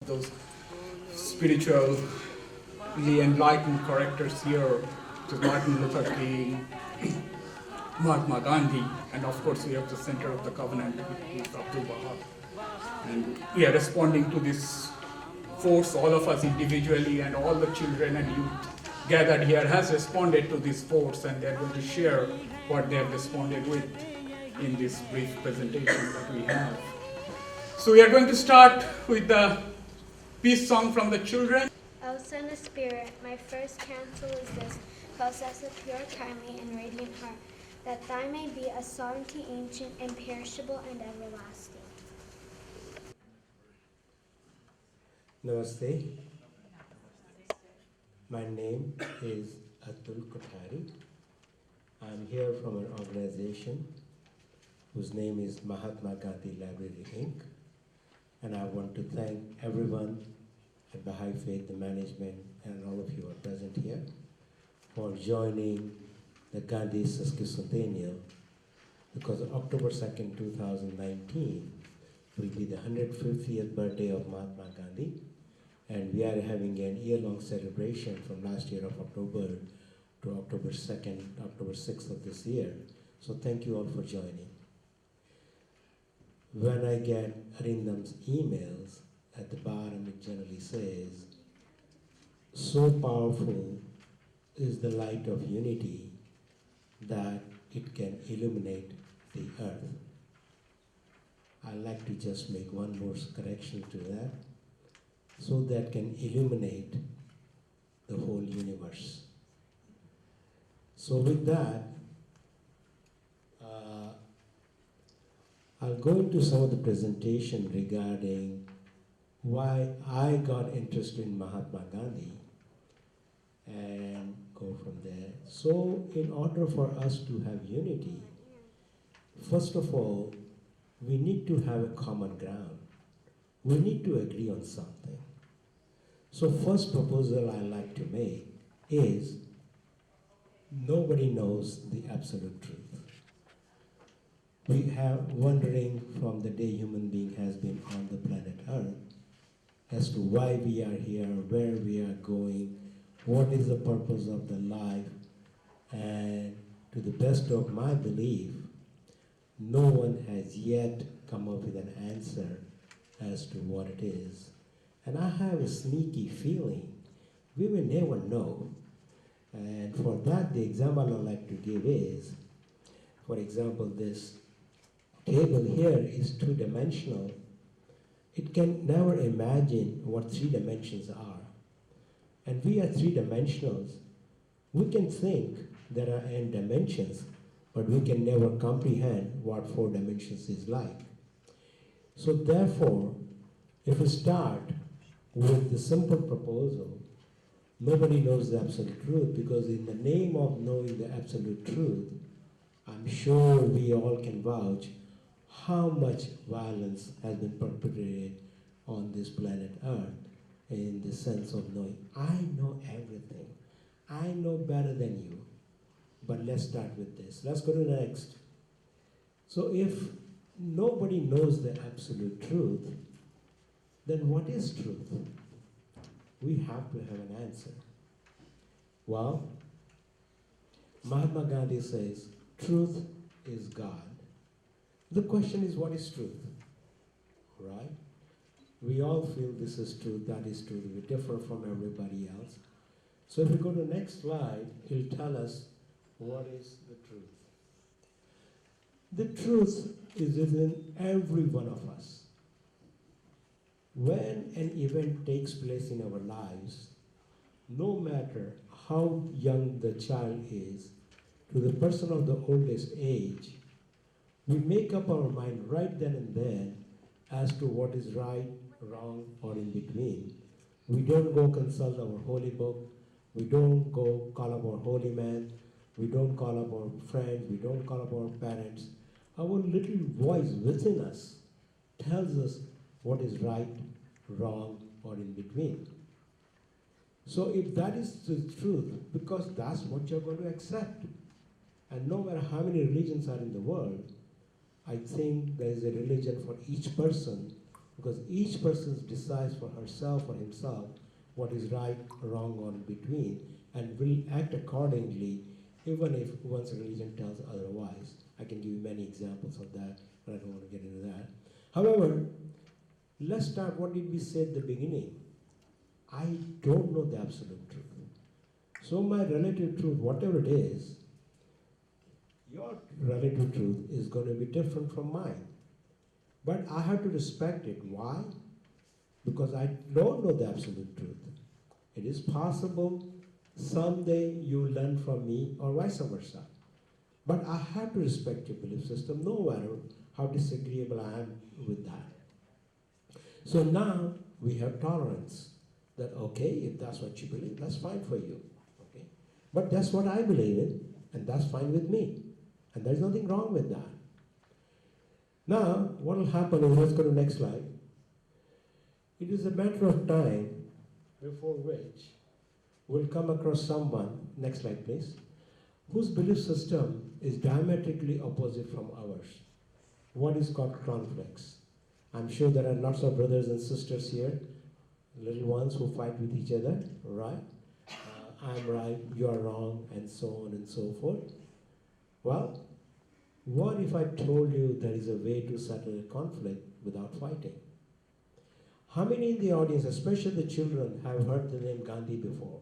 those spiritually enlightened characters here, to Martin Luther King, Mahatma Gandhi, and of course we have the center of the covenant, which is Abdul Baha. And we are responding to this force, all of us individually and all the children and youth gathered here has responded to this force, and they're going to share what they have responded with in this brief presentation that we have. So we are going to start with the peace song from the children. O Son of Spirit, my first counsel is this: possess a pure, kindly, and radiant heart, that thy may be a sovereignty ancient, imperishable, and everlasting. Namaste. My name is Atul Kothari. I'm here from an organization whose name is Mahatma Gandhi Library Inc. And I want to thank everyone at Baha'i Faith, the management, and all of you who are present here for joining the Gandhi Sesquicentennial, because October 2nd, 2019 will be the 150th birthday of Mahatma Gandhi, and we are having an year-long celebration from last year of October to October 2nd, October 6th of this year. So thank you all for joining. When I get Arindam's emails, at the bottom it generally says, so powerful is the light of unity that it can illuminate the earth. I'd like to just make one more correction to that, so that can illuminate the whole universe. So with that, I'll go into some of the presentation regarding why I got interested in Mahatma Gandhi and go from there. So in order for us to have unity, first of all, we need to have a common ground. We need to agree on something. So first proposal I like to make is, nobody knows the absolute truth. We have wondering from the day human being has been on the planet Earth as to why we are here, where we are going, what is the purpose of the life, and to the best of my belief, no one has yet come up with an answer as to what it is. And I have a sneaky feeling we will never know. And for that, the example I like to give is, for example, this table here is two-dimensional. It can never imagine what three dimensions are. And we are three-dimensionals. We can think there are n dimensions, but we can never comprehend what four dimensions is like. So therefore, if we start with the simple proposal, nobody knows the absolute truth, because in the name of knowing the absolute truth, I'm sure we all can vouch how much violence has been perpetrated on this planet Earth, in the sense of knowing, I know everything. I know better than you. But let's start with this. Let's go to the next. So if nobody knows the absolute truth, then what is truth? We have to have an answer. Well, Mahatma Gandhi says, truth is God. The question is, what is truth? Right? We all feel this is truth, that is truth. We differ from everybody else. So if we go to the next slide, he'll tell us what is the truth. The truth is within every one of us. When an event takes place in our lives, no matter how young the child is, to the person of the oldest age, we make up our mind right then and there as to what is right, wrong, or in between. We don't go consult our holy book. We don't go call up our holy man. We don't call up our friends. We don't call up our parents. Our little voice within us tells us what is right, wrong, or in between. So if that is the truth, because that's what you're going to accept. And no matter how many religions are in the world, I think there is a religion for each person because each person decides for herself or himself what is right, wrong, or in between, and will act accordingly, even if one's religion tells otherwise. I can give you many examples of that, but I don't want to get into that. However, let's start what did we say at the beginning. I don't know the absolute truth. So my relative truth, whatever it is, your relative truth is going to be different from mine. But I have to respect it. Why? Because I don't know the absolute truth. It is possible someday you learn from me or vice versa. But I have to respect your belief system no matter how disagreeable I am with that. So now we have tolerance that, okay, if that's what you believe, that's fine for you. Okay? But that's what I believe in, and that's fine with me. And there's nothing wrong with that. Now, what will happen is, let's go to the next slide. It is a matter of time before which we'll come across someone, next slide please, whose belief system is diametrically opposite from ours. What is called conflicts. I'm sure there are lots of brothers and sisters here, little ones who fight with each other, right? I'm right, you are wrong, and so on and so forth. Well, what if I told you there is a way to settle a conflict without fighting? How many in the audience, especially the children, have heard the name Gandhi before?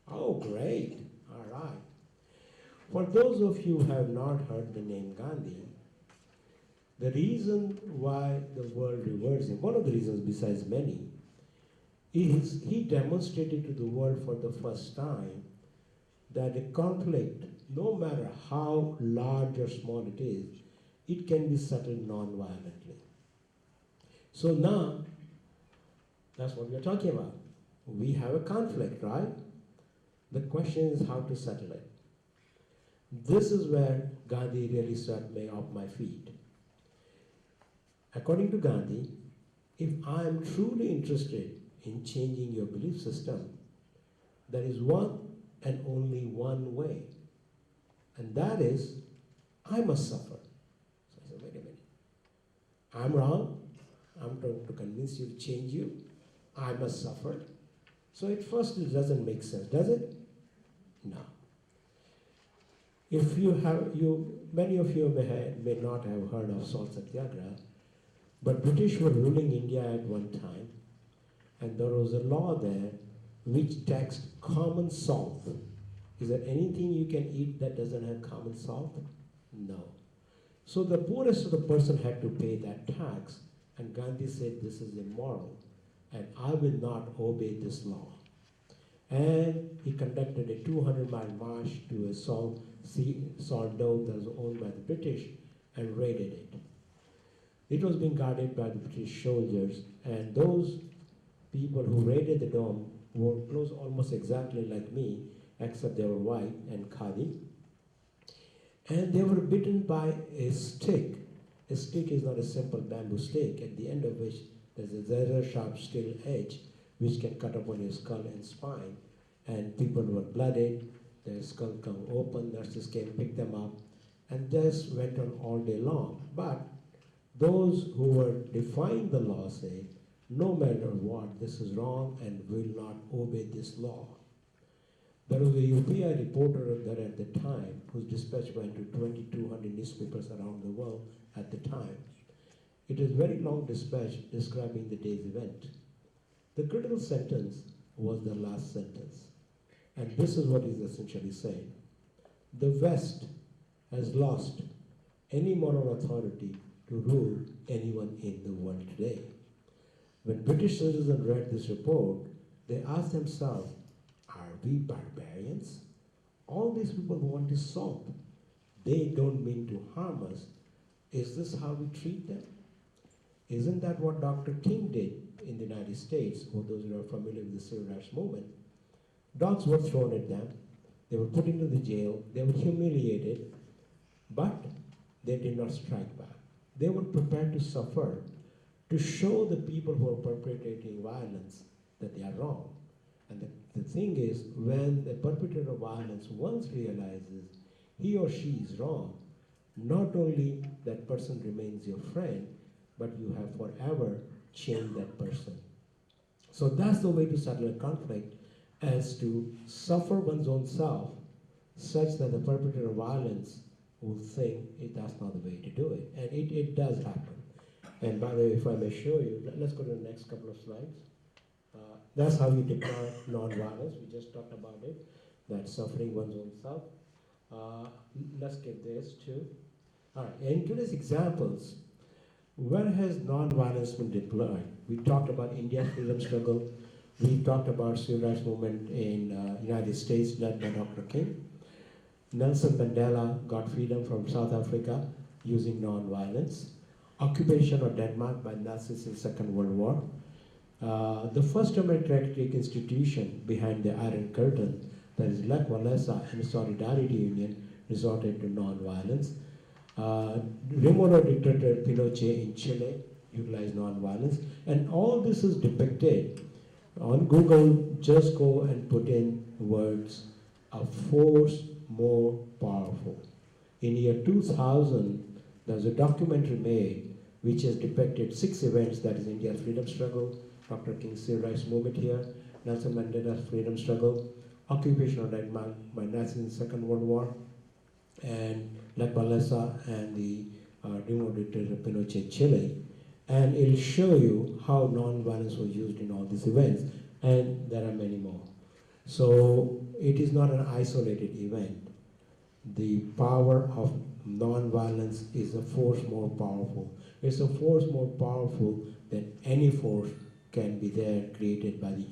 Oh, great. All right. For those of you who have not heard the name Gandhi, the reason why the world reveres him, one of the reasons besides many, is he demonstrated to the world for the first time that a conflict, no matter how large or small it is, it can be settled non-violently. So now, that's what we're talking about. We have a conflict, right? The question is how to settle it. This is where Gandhi really set me off my feet. According to Gandhi, if I am truly interested in changing your belief system, there is one and only one way, and that is, I must suffer. So I said, wait a minute. I'm wrong. I'm trying to convince you to change you. I must suffer. So at first it doesn't make sense, does it? No. If you have, many of you may not have heard of Salt Satyagraha, but British were ruling India at one time, and there was a law there which taxed common salt. Is there anything you can eat that doesn't have common salt? No. So the poorest of the person had to pay that tax, and Gandhi said, this is immoral, and I will not obey this law. And he conducted a 200-mile march to a salt dome that was owned by the British and raided it. It was being guarded by the British soldiers, and those people who raided the dome wore clothes almost exactly like me, except they were white and khadi. And they were bitten by a stick. A stick is not a simple bamboo stick, at the end of which there's a razor-sharp steel edge which can cut upon your skull and spine. And people were blooded, their skull come open, nurses came, picked them up, and this went on all day long. But those who were defying the law say, no matter what, this is wrong and will not obey this law. There was a UPI reporter there at the time whose dispatch went to 2,200 newspapers around the world at the time. It is a very long dispatch describing the day's event. The critical sentence was the last sentence. And this is what he's essentially saying. The West has lost any moral authority to rule anyone in the world today. When British citizens read this report, they asked themselves, are we barbarians? All these people who want to salt, they don't mean to harm us. Is this how we treat them? Isn't that what Dr. King did in the United States, for those who are familiar with the civil rights movement? Dogs were thrown at them, they were put into the jail, they were humiliated, but they did not strike back. They were prepared to suffer to show the people who are perpetrating violence that they are wrong. And the thing is, when the perpetrator of violence once realizes he or she is wrong, not only that person remains your friend, but you have forever changed that person. So that's the way to settle a conflict, as to suffer one's own self such that the perpetrator of violence will think that's not the way to do it. And it does happen. And by the way, if I may show you, let's go to the next couple of slides. That's how you deploy non-violence. We just talked about it, that suffering one's own self. Let's get this too. All right, in today's examples, where has non-violence been deployed? We talked about India's freedom struggle. We talked about civil rights movement in United States led by Dr. King. Nelson Mandela got freedom from South Africa using non-violence. Occupation of Denmark by Nazis in Second World War. The first democratic institution behind the Iron Curtain, that is Lech Walesa and Solidarity Union, resorted to non-violence. Remote dictator Pinochet in Chile utilized non-violence. And all this is depicted on Google. Just go and put in words, a force more powerful. In year 2000, there was a documentary made which has depicted 6 events, that is India's freedom struggle, Dr. King's civil rights movement here, Nelson Mandela's freedom struggle, occupation of Denmark by Nazis in the Second World War, and Lech Walesa and the remote dictator Pinochet Chile. And it'll show you how non-violence was used in all these events, and there are many more. So it is not an isolated event. The power of non-violence is a force more powerful. It's a force more powerful than any force can be there created by the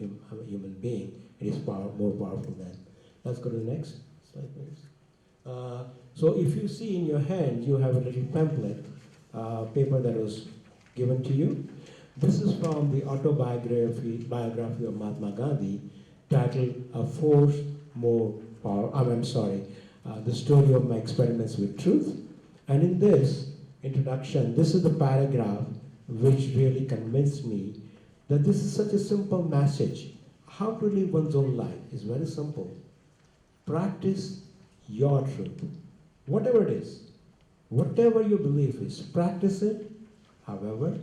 human being. It is more powerful than. Let's go to the next slide, please. So if you see in your hand, you have a little pamphlet, paper that was given to you. This is from the biography of Mahatma Gandhi, titled "A Force More Power." The story of my experiments with truth. And in this introduction, this is the paragraph which really convinced me that this is such a simple message. How to live one's own life is very simple. Practice your truth, whatever it is, whatever your belief is, practice it. However,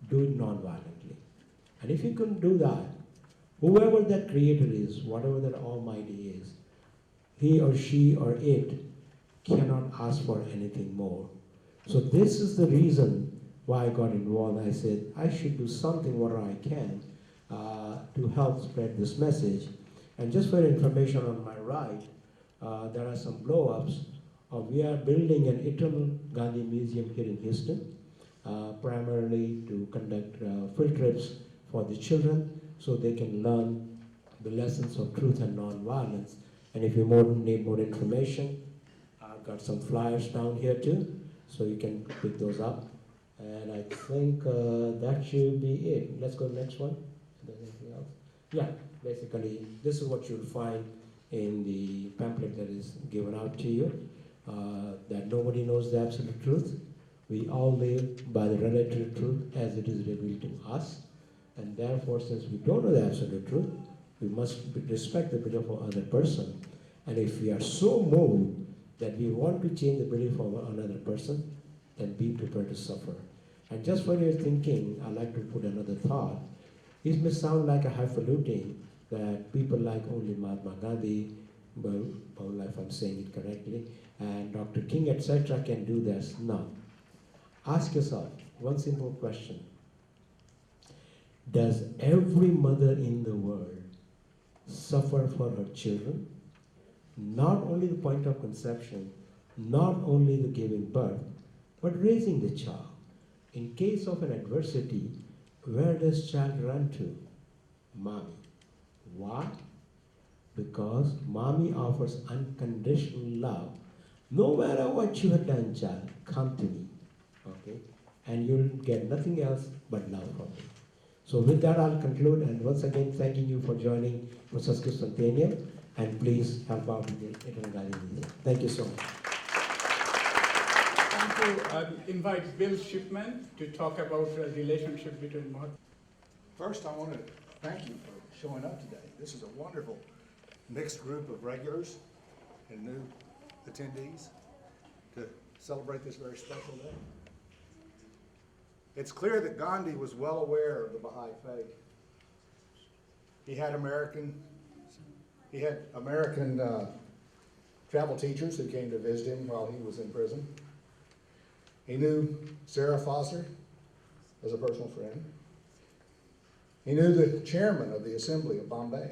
do it non-violently. And if you can do that, whoever that creator is, whatever that almighty is, he or she or it cannot ask for anything more. So this is the reason why I got involved. I said, I should do something whatever I can to help spread this message. And just for information, on my right, there are some blow-ups. We are building an Eternal Gandhi Museum here in Houston, primarily to conduct field trips for the children so they can learn the lessons of truth and non-violence. And if you need more information, I've got some flyers down here too, so you can pick those up. And I think that should be it. Let's go to the next one. Is there anything else? Yeah, basically, this is what you'll find in the pamphlet that is given out to you, that nobody knows the absolute truth. We all live by the relative truth as it is revealed to us. And therefore, since we don't know the absolute truth, we must respect the belief of another person. And if we are so moved that we want to change the belief of another person, then be prepared to suffer. And just for your thinking, I'd like to put another thought. It may sound like a highfalutin that people like only Mahatma Gandhi, well, if I'm saying it correctly, and Dr. King, etc. can do this. No. Ask yourself one simple question. Does every mother in the world suffer for her children? Not only the point of conception, not only the giving birth, but raising the child. In case of an adversity, where does child run to? Mommy. Why? Because mommy offers unconditional love. No matter what you have done, child, come to me. Okay? And you'll get nothing else but love from me. So with that, I'll conclude, and once again, thanking you for joining Mrs. Centennial, and please help out with the Eternal Gandhi Museum. Thank you so much. Thank you. I invite Bill Shipman to talk about the relationship between Mahatma. First, I want to thank you for showing up today. This is a wonderful mixed group of regulars and new attendees to celebrate this very special day. It's clear that Gandhi was well aware of the Baha'i faith. He had American travel teachers who came to visit him while he was in prison. He knew Sarah Foster as a personal friend. He knew the chairman of the Assembly of Bombay,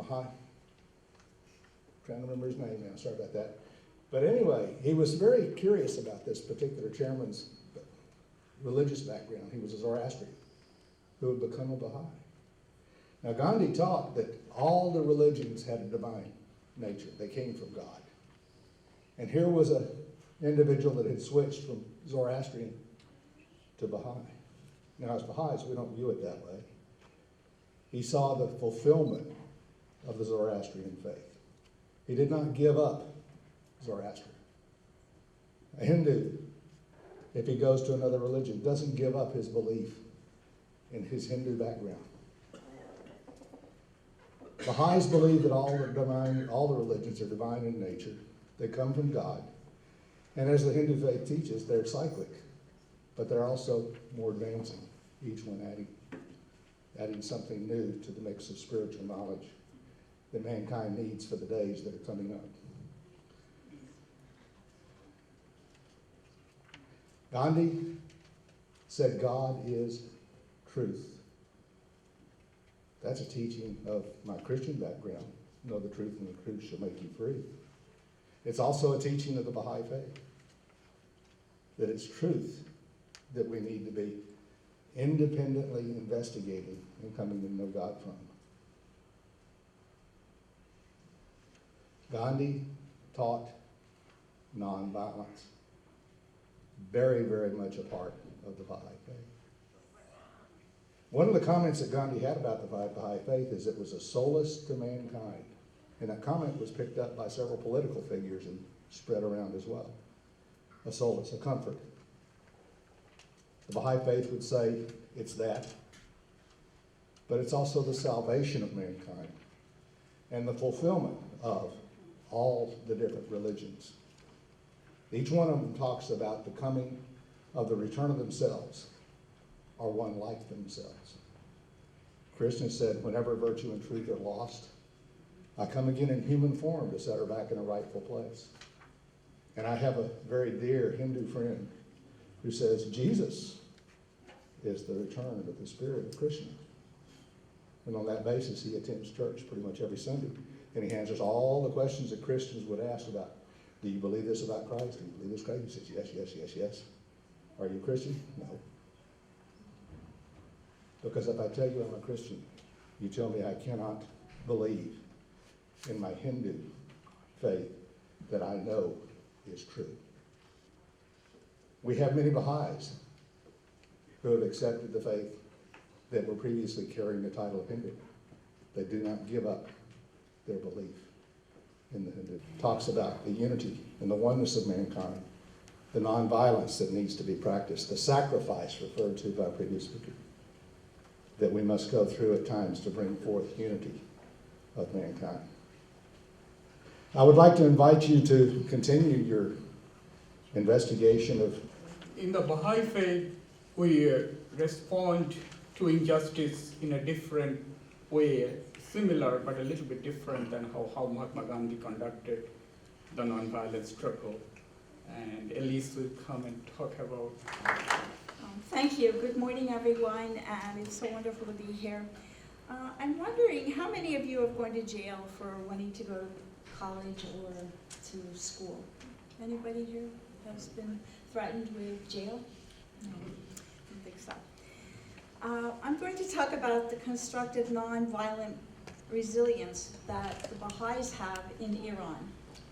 trying to remember his name now, sorry about that. But anyway, he was very curious about this particular chairman's religious background. He was a Zoroastrian who had become a Baha'i. Now Gandhi taught that all the religions had a divine nature. They came from God. And here was an individual that had switched from Zoroastrian to Baha'i. Now as Baha'is, we don't view it that way. He saw the fulfillment of the Zoroastrian faith. He did not give up Zoroaster. A Hindu, if he goes to another religion, doesn't give up his belief in his Hindu background. Baha'is believe that all the religions are divine in nature. They come from God. And as the Hindu faith teaches, they're cyclic, but they're also more advancing, each one adding something new to the mix of spiritual knowledge that mankind needs for the days that are coming up. Gandhi said God is truth. That's a teaching of my Christian background. Know the truth and the truth shall make you free. It's also a teaching of the Baha'i faith. That it's truth that we need to be independently investigating and coming to know God from. Gandhi taught nonviolence. Very, very much a part of the Baha'i faith. One of the comments that Gandhi had about the Baha'i faith is it was a solace to mankind. And that comment was picked up by several political figures and spread around as well. A solace, a comfort. The Baha'i faith would say it's that, but it's also the salvation of mankind and the fulfillment of all the different religions. Each one of them talks about the coming of the return of themselves, or one like themselves. Christians said, whenever virtue and truth are lost, I come again in human form to set her back in a rightful place. And I have a very dear Hindu friend who says Jesus is the return of the spirit of Krishna. And on that basis, he attends church pretty much every Sunday. And he answers all the questions that Christians would ask about, do you believe this about Christ? Do you believe this Christ? He says, yes, yes, yes, yes. Are you a Christian? No. Because if I tell you I'm a Christian, you tell me I cannot believe in my Hindu faith that I know is true. We have many Baha'is who have accepted the faith that were previously carrying the title of Hindu. They do not give up their belief in the Hindu. Talks about the unity and the oneness of mankind, the nonviolence that needs to be practiced, the sacrifice referred to by previous speaker, that we must go through at times to bring forth unity of mankind. I would like to invite you to continue your investigation of... In the Baha'i faith, we respond to injustice in a different way, similar but a little bit different than how Mahatma Gandhi conducted the nonviolent struggle. And Elise will come and talk about... Thank you. Good morning, everyone, and it's so wonderful to be here. I'm wondering how many of you have gone to jail for wanting to go to college or to school? Anybody here has been threatened with jail? No, I don't think so. I'm going to talk about the constructive nonviolent resilience that the Baha'is have in Iran.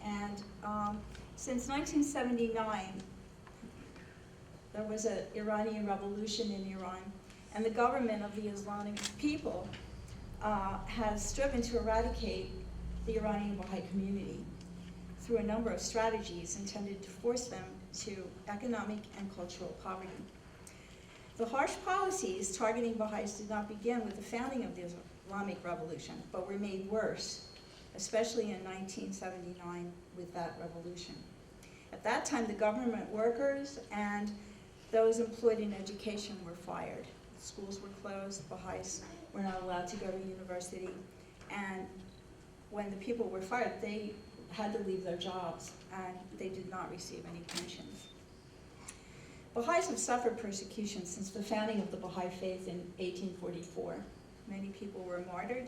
And since 1979, there was an Iranian revolution in Iran, and the government of the Islamic people has striven to eradicate the Iranian Baha'i community through a number of strategies intended to force them to economic and cultural poverty. The harsh policies targeting Baha'is did not begin with the founding of the Islamic Revolution, but were made worse, especially in 1979 with that revolution. At that time, the government workers and those employed in education were fired. Schools were closed, Baha'is were not allowed to go to university, and when the people were fired, they had to leave their jobs, and they did not receive any pensions. Baha'is have suffered persecution since the founding of the Baha'i faith in 1844. Many people were martyred,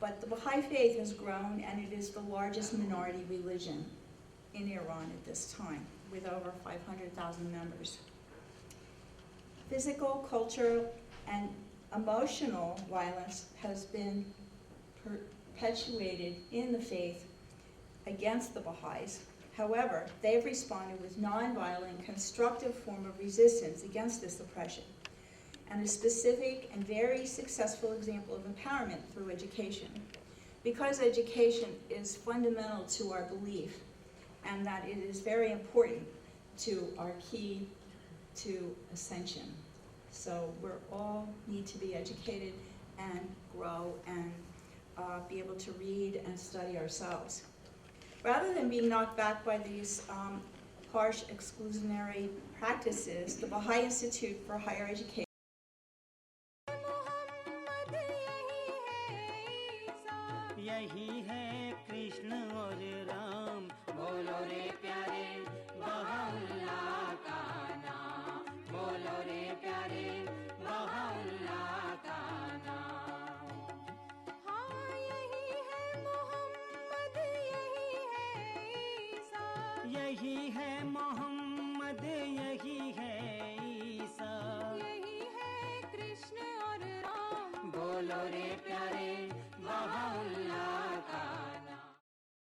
but the Baha'i faith has grown, and it is the largest minority religion in Iran at this time, with over 500,000 members. Physical, cultural, and emotional violence has been perpetuated in the faith against the Baha'is. However, they've responded with nonviolent, constructive form of resistance against this oppression, and a specific and very successful example of empowerment through education. Because education is fundamental to our belief, and that it is very important to our key to ascension. So we all need to be educated and grow and be able to read and study ourselves. Rather than being knocked back by these harsh exclusionary practices, the Baha'i Institute for Higher Education यही है कृष्ण और राम बोलो रे प्यारे Bahaullah का नाम बोलो रे प्यारे बहाउल्लाह का नाम हाँ यही है मोहम्मद यही है ईसा यही है मोहम्मद यही है ईसा यही है कृष्ण और राम बोलो रे